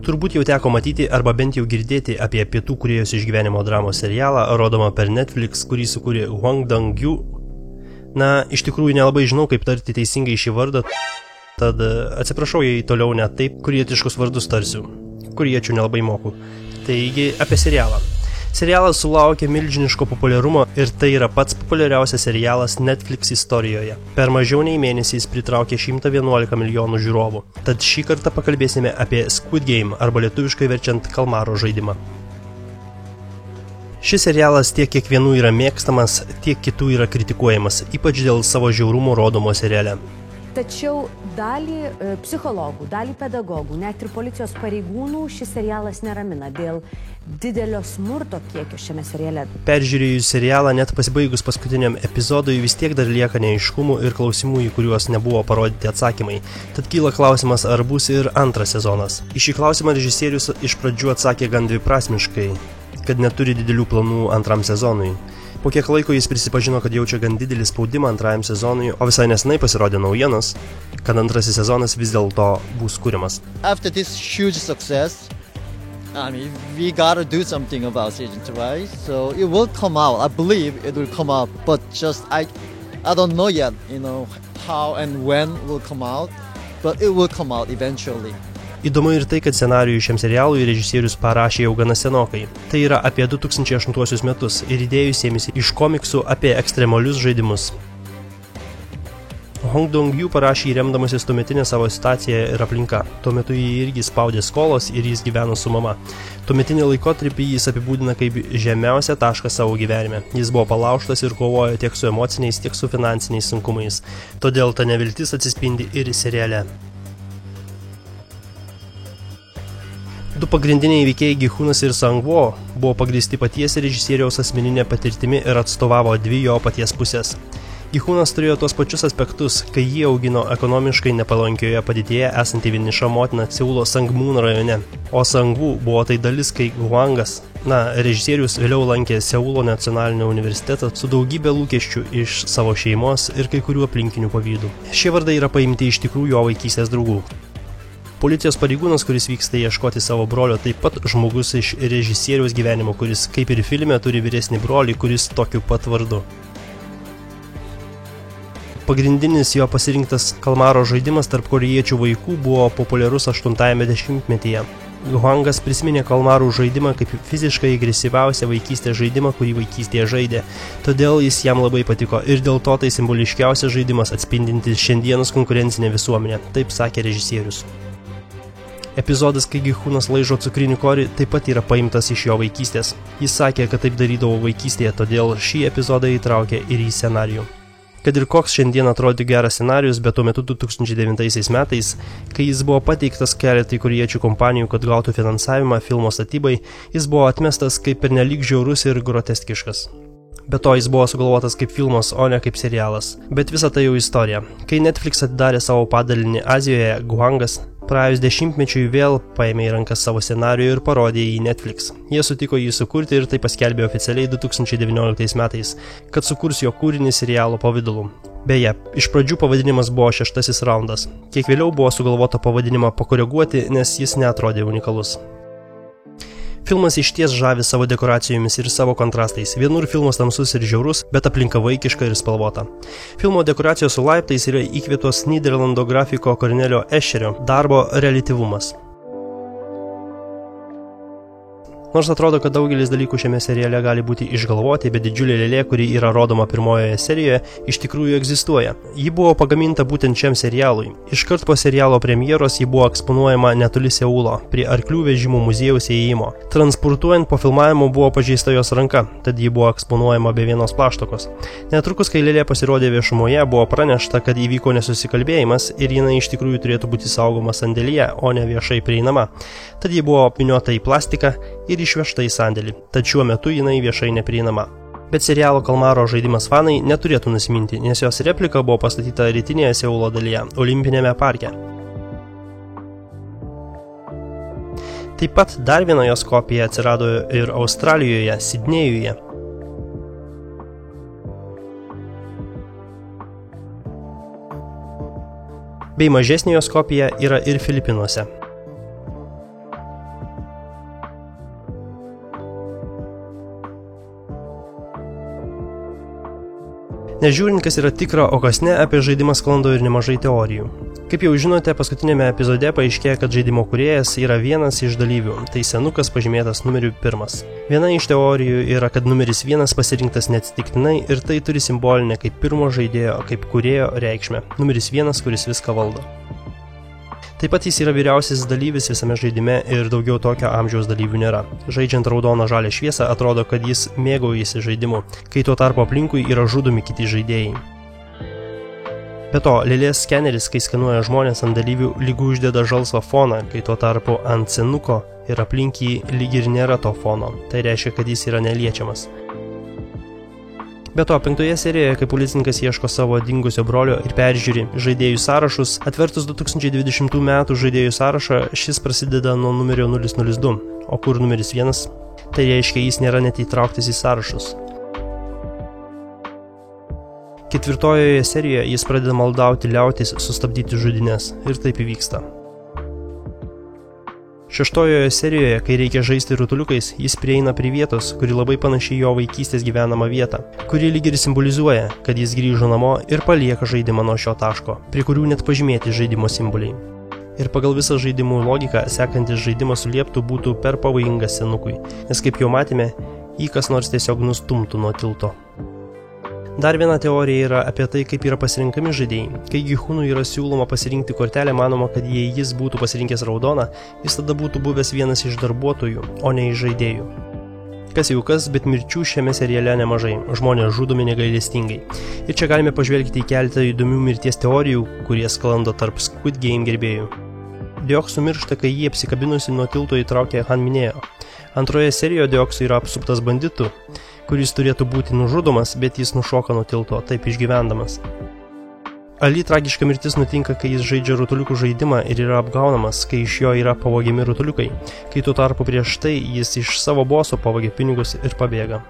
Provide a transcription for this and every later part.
Turbūt jau teko matyti arba bent jau girdėti apie pietų kūrėjos išgyvenimo dramos serialą, rodomą per Netflix, kurį sukūrė Hwang Dong-gyu. Na, iš tikrųjų nelabai žinau, kaip tarti teisingai šį vardą, tad atsiprašau, jei toliau net taip kurietiškus vardus tarsiu. Kuriečių nelabai moku. Taigi, apie serialą. Serialas sulaukė milžiniško populiarumo ir tai yra pats populiariausias serialas Netflix istorijoje. Per mažiau nei mėnesį jis pritraukė 111 milijonų žiūrovų. Tad šį kartą pakalbėsime apie Squid Game arba lietuviškai verčiant kalmaro žaidimą. Šis serialas tiek kiekvienų yra mėgstamas, tiek kitų yra kritikuojamas, ypač dėl savo žiaurumo rodomo seriale. Tačiau dalį psichologų, dalį pedagogų, net ir policijos pareigūnų šis serialas neramina dėl didelio smurto kiekio šiame seriale. Peržiūrėjus serialą, net pasibaigus paskutiniam epizodui, vis tiek dar lieka neaiškumų ir klausimų, į kuriuos nebuvo parodyti atsakymai. Tad kyla klausimas, ar bus ir antras sezonas. Į šį klausimą režisierius iš pradžių atsakė gan dviprasmiškai, kad neturi didelių planų antram sezonui. Po kiek laiko jis prisipažino, kad jaučia gan didelį spaudimą antrajam sezonui, o visai nesenai pasirodė naujienos, kad antrasis sezonas vis dėlto bus kuriamas. After this huge success, we gotta do something about season 2, right? So it will come out. I believe it will come out, but just I don't know yet, how and when it will come out, but it will come out eventually. Įdomu ir tai, kad scenarijų šiam serialui režisierius parašė jau gana senokai. Tai yra apie 2008 metus ir idėjų sėmėsi iš komiksų apie ekstremalius žaidimus. Hwang Dong-gyu parašė remdamasis tuometinę savo situaciją ir aplinką. Tuo metu jį irgi spaudė skolos ir jis gyveno su mama. Tuometinį laikotarpį jis apibūdina kaip žemiausią tašką savo gyvenime. Jis buvo palaužtas ir kovojo tiek su emociniais, tiek su finansiniais sunkumais. Todėl ta neviltis atsispindi ir seriale. Du pagrindiniai veikėjai Gi-hunas ir Sang-woo buvo pagrįsti paties režisieriaus asmeninė patirtimi ir atstovavo dvi jo paties pusės. Gi-hunas turėjo tos pačius aspektus, kai jį augino ekonomiškai nepalankioje padėtyje esanti vieniša motina Seulo Sangmun rajone, o Sang-woo buvo tai dalis, kai Hwangas, režisierius vėliau lankė Seulo nacionalinio universitetą su daugybė lūkesčių iš savo šeimos ir kai kurių aplinkinių pavydų. Šie vardai yra paimti iš tikrųjų jo vaikystės draugų. Policijos pareigūnas, kuris vyksta ieškoti savo brolio, taip pat žmogus iš režisieriaus gyvenimo, kuris kaip ir filme turi vyresnį brolį, kuris tokiu pat vardu. Pagrindinis jo pasirinktas kalmaro žaidimas tarp korėjiečių vaikų buvo populiarus 80-ame dešimtmetyje. Hwangas prisiminė kalmarų žaidimą kaip fiziškai agresyviausią vaikystės žaidimą, kurį vaikystėje žaidė. Todėl jis jam labai patiko ir dėl to tai simboliškiausias žaidimas atspindintis šiandienos konkurencinę visuomenę, taip sakė režisierius. Epizodas, kai Gi-hunas laižo cukrinį korį, taip pat yra paimtas iš jo vaikystės. Jis sakė, kad taip darydavo vaikystėje, todėl šį epizodą įtraukė ir į scenarijų. Kad ir koks šiandien atrodo geras scenarijus, bet tuo metu 2009 metais, kai jis buvo pateiktas keletai korėjiečių kompanijų, kad gautų finansavimą filmo statybai, jis buvo atmestas kaip pernelyg žiaurus ir groteskiškas. Be to jis buvo sugalvotas kaip filmas, o ne kaip serialas. Bet visa tai jau istorija. Kai Netflix atidarė savo padalinį Azijoje, Hwangas praėjus dešimtmečiui vėl paėmė į rankas savo scenarijų ir parodė jį Netflix. Jie sutiko jį sukurti ir tai paskelbė oficialiai 2019 metais, kad sukurs jo kūrinį serialo pavidalu. Beje, iš pradžių pavadinimas buvo 6 raundas. Kiek vėliau buvo sugalvota pavadinimą pakoreguoti, nes jis neatrodė unikalus. Filmas išties žavi savo dekoracijomis ir savo kontrastais. Vienur filmas tamsus ir žiaurus, bet aplinka vaikiška ir spalvota. Filmo dekoracijos su laiptais yra įkvėptos Nyderlando grafiko Kornelio Escherio darbo reliatyvumas. Nors atrodo, kad daugelis dalykų šiame seriale gali būti išgalvoti, bet didžiulė lėlė, kuri yra rodoma pirmojoje serijoje, iš tikrųjų egzistuoja. Ji buvo pagaminta būtent šiam serialui. Iškart po serialo premjeros ji buvo eksponuojama netoli Seulo, prie arklių vežimų muziejaus įėjimo. Transportuojant po filmavimo buvo pažeista jos ranka, tad ji buvo eksponuojama be vienos plaštokos. Netrukus, kai lėlė pasirodė viešumoje, buvo pranešta, kad įvyko nesusikalbėjimas ir jinai iš tikrųjų turėtų būti saugoma sandėlyje, o ne viešai prieinama. Tad ji buvo apvyniota į plastiką ir išvežta į sandėlį, tad šiuo metu jinai viešai neprieinama. Bet serialo kalmaro žaidimas fanai neturėtų nusiminti, nes jos replika buvo pastatyta rytinėje Seulo dalyje, Olimpinėme parke. Taip pat dar viena jos kopija atsirado ir Australijoje, Sidnėjuje. Bei mažesnė jos kopija yra ir Filipinuose. Nežiūrint, kas yra tikra, o kas ne, apie žaidimą sklando ir nemažai teorijų. Kaip jau žinote, paskutinėme epizode paaiškėjo, kad žaidimo kūrėjas yra vienas iš dalyvių, tai senukas pažymėtas numeriu 1. Viena iš teorijų yra, kad numeris 1 pasirinktas neatsitiktinai ir tai turi simbolinę kaip pirmo žaidėjo, kaip kūrėjo reikšmę. Numeris 1, kuris viską valdo. Taip pat jis yra vyriausias dalyvis visame žaidime ir daugiau tokio amžiaus dalyvių nėra. Žaidžiant raudoną žalią šviesą atrodo, kad jis mėgaujasi žaidimu, kai tuo tarpu aplinkui yra žudomi kiti žaidėjai. Be to, lėlės skeneris, kai skanuoja žmonės ant dalyvių, lyg uždeda žalsvą foną, kai tuo tarpu ant senuko ir aplink jį lyg ir nėra to fono. Tai reiškia, kad jis yra neliečiamas. Be to, 5 serijoje, kai policininkas ieško savo dingusio brolio ir peržiūri žaidėjų sąrašus, atvertus 2020 metų žaidėjų sąrašą, šis prasideda nuo numerio 002, o kur numeris 1, tai reiškia, jis nėra net įtrauktas į sąrašus. 4 serijoje jis pradeda maldauti liautis sustabdyti žudynės ir taip įvyksta. 6 serijoje, kai reikia žaisti rutuliukais, jis prieina prie vietos, kuri labai panašiai jo vaikystės gyvenamą vietą, kuri lyg ir simbolizuoja, kad jis grįžo namo ir palieka žaidimą nuo šio taško, prie kurių net pažymėti žaidimo simboliai. Ir pagal visą žaidimų logiką, sekantis žaidimas sulieptų būtų per pavojingas senukui, nes kaip jau matėme, jį kas nors tiesiog nustumtų nuo tilto. Dar viena teorija yra apie tai, kaip yra pasirinkami žaidėjai. Kai Gi-hunui yra siūloma pasirinkti kortelę, manoma, kad jei jis būtų pasirinkęs raudoną, jis tada būtų buvęs vienas iš darbuotojų, o ne iš žaidėjų. Kas jau kas, bet mirčių šiame seriale nemažai, žmonės žudomi negailestingai. Ir čia galime pažvelgti į keletą įdomių mirties teorijų, kurie sklando tarp Squid Game gerbėjų. Deoksu miršta, kai jį apsikabinusi nuo tilto įtraukė Han Mineo. Antroje serijoje Deoksu yra apsuptas banditų, kuris turėtų būti nužudomas, bet jis nušoka nuo tilto, taip išgyvendamas. Ali tragiška mirtis nutinka, kai jis žaidžia rutuliukų žaidimą ir yra apgaunamas, kai iš jo yra pavogiami rutuliukai, kai tuo tarpu prieš tai jis iš savo boso pavogė pinigus ir pabėga.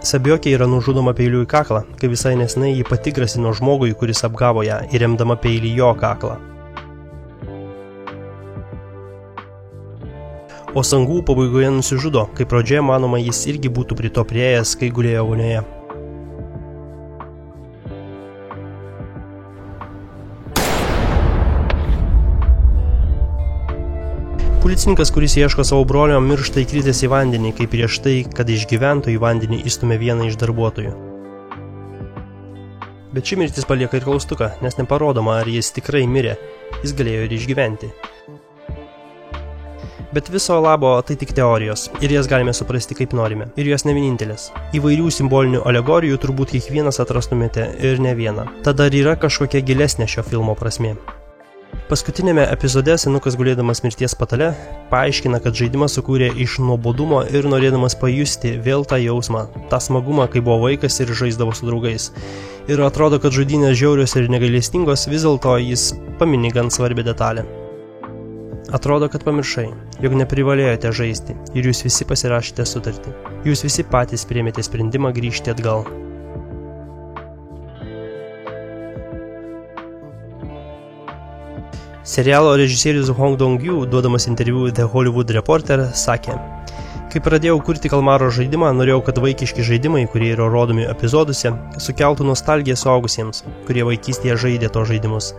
Sabiokė yra nužudoma peiliu į kaklą, kai visai nesnai ji pati grasino žmogui, kuris apgavo ją, įremdama peilį jo kaklą. O Sangų pabaigoje nusižudo, kai pradžioje manoma jis irgi būtų prie to priėjęs, kai gulėjo vonioje. Policininkas, kuris ieško savo brolio, miršta įkritęs į vandenį, kai prieš tai, kad išgyventų į vandenį įstumė vieną iš darbuotojų. Bet ši mirtis palieka ir klaustuką, nes neparodoma, ar jis tikrai mirė, jis galėjo ir išgyventi. Bet viso labo tai tik teorijos, ir jas galime suprasti kaip norime, ir jos ne vienintelės. Įvairių simbolinių alegorijų turbūt kiekvienas atrastumėte ir ne vieną. Tada ar yra kažkokia gilesnė šio filmo prasmė. Paskutinėme epizode senukas gulėdamas mirties patale paaiškina, kad žaidimą sukūrė iš nuobodumo ir norėdamas pajusti vėl tą jausmą, tą smagumą, kai buvo vaikas ir žaisdavo su draugais. Ir atrodo, kad žudynės žiaurios ir negailestingos, vis dėlto jis pamini gan svarbią detalę. Atrodo, kad pamiršai, jog neprivalėjote žaisti ir jūs visi pasirašėte sutartį. Jūs visi patys priėmėte sprendimą grįžti atgal. Serialo režisierius Hong Dong-gu, duodamas interviu The Hollywood Reporter, sakė: Kai pradėjau kurti kalmaro žaidimą, norėjau, kad vaikiški žaidimai, kurie yra rodomi epizoduose, sukeltų nostalgiją suaugusiems, kurie vaikystėje žaidė to žaidimus,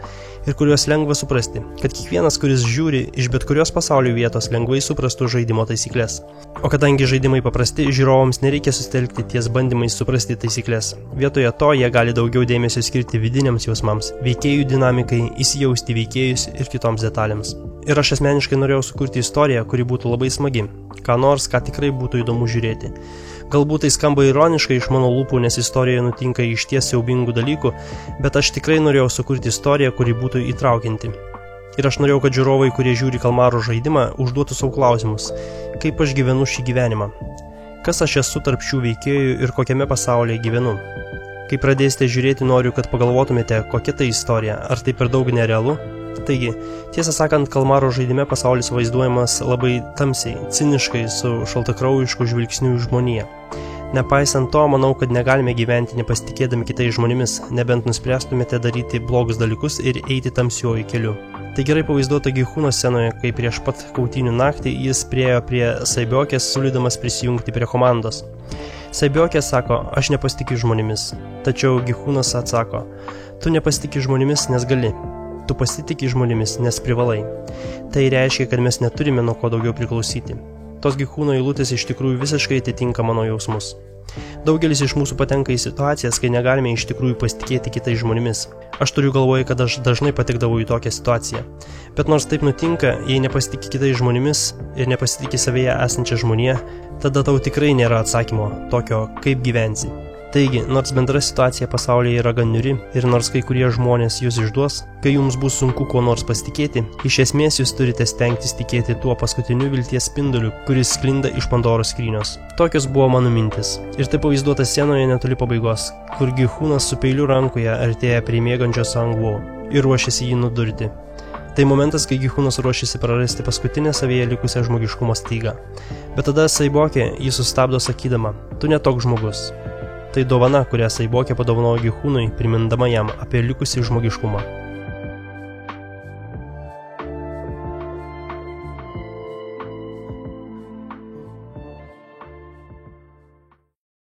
ir kuriuos lengva suprasti, kad kiekvienas, kuris žiūri iš bet kurios pasaulio vietos, lengvai suprastų žaidimo taisyklės. O kadangi žaidimai paprasti, žiūrovams nereikia susitelkti ties bandymais suprasti taisyklės. Vietoje to jie gali daugiau dėmesio skirti vidiniams jausmams, veikėjų dinamikai, įsijausti veikėjus ir kitoms detalėms. Ir aš asmeniškai norėjau sukurti istoriją, kuri būtų labai smagi, ką nors, ką tikrai būtų įdomu žiūrėti. Galbūt tai skamba ironiškai iš mano lūpų, nes istorijoje nutinka išties siaubingų dalykų, bet aš tikrai norėjau sukurti istoriją, kuri būtų įtraukianti. Ir aš norėjau, kad žiūrovai, kurie žiūri kalmaro žaidimą, užduotų savo klausimus, kaip aš gyvenu šį gyvenimą, kas aš esu tarp šių veikėjų ir kokiame pasaulyje gyvenu. Kai pradėsite žiūrėti, noriu, kad pagalvotumėte, kokia tai istorija, ar tai per daug nerealu. Taigi, tiesą sakant, kalmaro žaidime pasaulis vaizduojamas labai tamsiai, ciniškai, su šaltakraujišku žvilgsniu į žmoniją. Nepaisant to, manau, kad negalime gyventi nepasitikėdami kitais žmonėmis, nebent nuspręstumėte daryti blogus dalykus ir eiti tamsiuoju keliu. Tai gerai pavaizduota Gi-huno scenoje, kai prieš pat kautynių naktį jis priėjo prie Sabiokės, siūlydamas prisijungti prie komandos. Saibiokė sako, aš nepasitikiu žmonėmis. Tačiau Gihūnas atsako, tu nepasitiki žmonėmis, nes gali. Tu pasitiki žmonėmis, nes privalai. Tai reiškia, kad mes neturime nuo ko daugiau priklausyti. Tos Gihūno eilutės iš tikrųjų visiškai atitinka mano jausmus. Daugelis iš mūsų patenka į situacijas, kai negalime iš tikrųjų pasitikėti kitais žmonėmis. Aš turiu galvoje, kad aš dažnai patekdavau į tokią situaciją. Bet nors taip nutinka, jei nepasitikė kitais žmonėmis ir nepasitikė savėje esančią žmoniją, tada tau tikrai nėra atsakymo tokio, kaip gyvensi. Taigi, nors bendra situacija pasaulyje yra gan niuri ir nors kai kurie žmonės jūs išduos, kai jums bus sunku kuo nors pasitikėti, iš esmės jūs turite stengtis tikėti tuo paskutiniu vilties spinduliu, kuris sklinda iš Pandoros skrynios. Tokios buvo mano mintis. Ir tai pavaizduota scenoje netoli pabaigos, kur Gihūnas su peiliu rankoje artėja prie miegančio Sangvo ir ruošiasi jį nudurti. Tai momentas, kai Gihūnas ruošiasi prarasti paskutinę savyje likusią žmogiškumo stygą. Bet tada Saibokė jį sustabdo sakydama, tu netoks žmogus. Tai dovana, kurią Saibokė padovanojo Gihūnui, primindama jam apie likusį žmogiškumą.